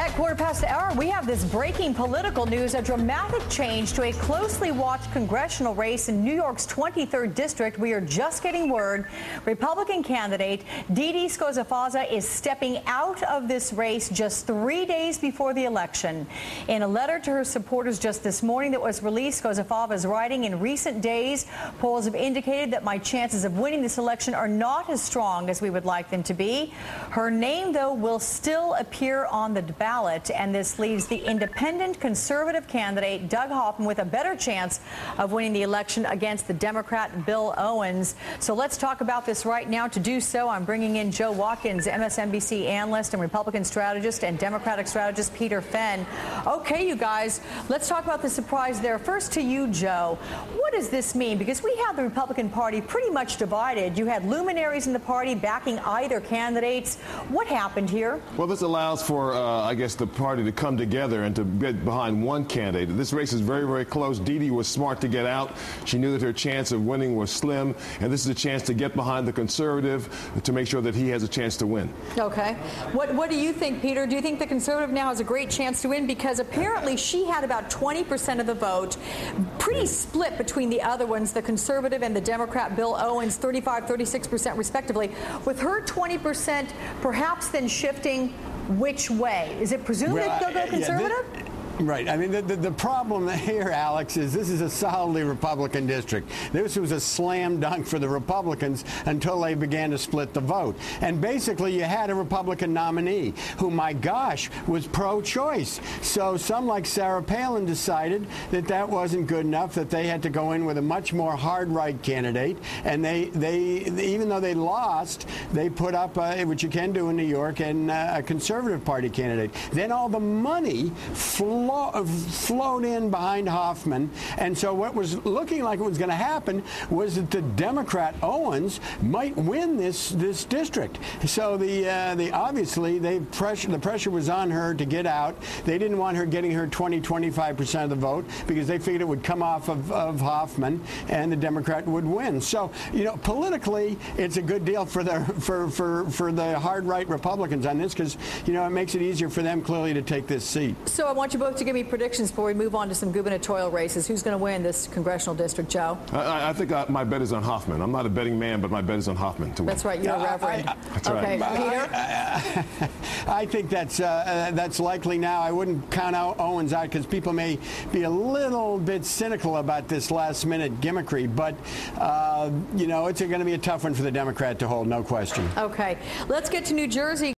At 1/4 we have this breaking political news, a dramatic change to a closely watched congressional race in New York's 23rd district. We are just getting word Republican candidate Dede Scozzafazza is stepping out of this race just 3 days before the election. In a letter to her supporters just this morning that was released, Scozzafazza is writing, "In recent days, polls have indicated that my chances of winning this election are not as strong as we would like them to be." Her name, though, will still appear on the ballot, and this leaves the independent conservative candidate Doug Hoffman with a better chance of winning the election against the Democrat Bill Owens. So let's talk about this right now. To do so, I'm bringing in Joe Watkins, MSNBC analyst and Republican strategist, and Democratic strategist Peter Fenn. Okay, you guys, let's talk about the surprise there. First to you, Joe. What does this mean? Because we have the Republican Party pretty much divided. You had luminaries in the party backing either candidates. What happened here? Well, this allows for, I guess, the party to come together and to get behind one candidate. This race is very, very close. Dede was smart to get out. She knew that her chance of winning was slim, and this is a chance to get behind the conservative to make sure that he has a chance to win. Okay. What do you think, Peter? Do you think the conservative now has a great chance to win? Because apparently she had about 20% of the vote, pretty split between the other ones, the conservative and the Democrat Bill Owens, 35, 36% respectively. With her 20% perhaps then shifting which way? Is it presumed that they'll go conservative? Right. I mean, the problem here, Alex, is this is a solidly Republican district. This was a slam dunk for the Republicans until they began to split the vote. And basically, you had a Republican nominee who, my gosh, was pro-choice. So some, like Sarah Palin, decided that that wasn't good enough, that they had to go in with a much more hard-right candidate. And they even though they lost, they put up, which you can do in New York, and a Conservative Party candidate. Then all the money flowed in behind Hoffman, and so what was looking like it was going to happen was that the Democrat Owens might win this district. So obviously the pressure was on her to get out. They didn't want her getting her 20-25% of the vote because they figured it would come off of Hoffman and the Democrat would win. So politically, it's a good deal for the hard right Republicans on this because it makes it easier for them clearly to take this seat. So I want you both to give me predictions before we move on to some gubernatorial races. Who's going to win this congressional district, Joe? I think my bet is on Hoffman. I'm not a betting man, but my bet is on Hoffman to win. That's right. You're a reverend. That's okay, right. Peter? I think that's likely now. I wouldn't count out Owens out because people may be a little bit cynical about this last-minute gimmickry, but it's going to be a tough one for the Democrat to hold, no question. Okay. Let's get to New Jersey.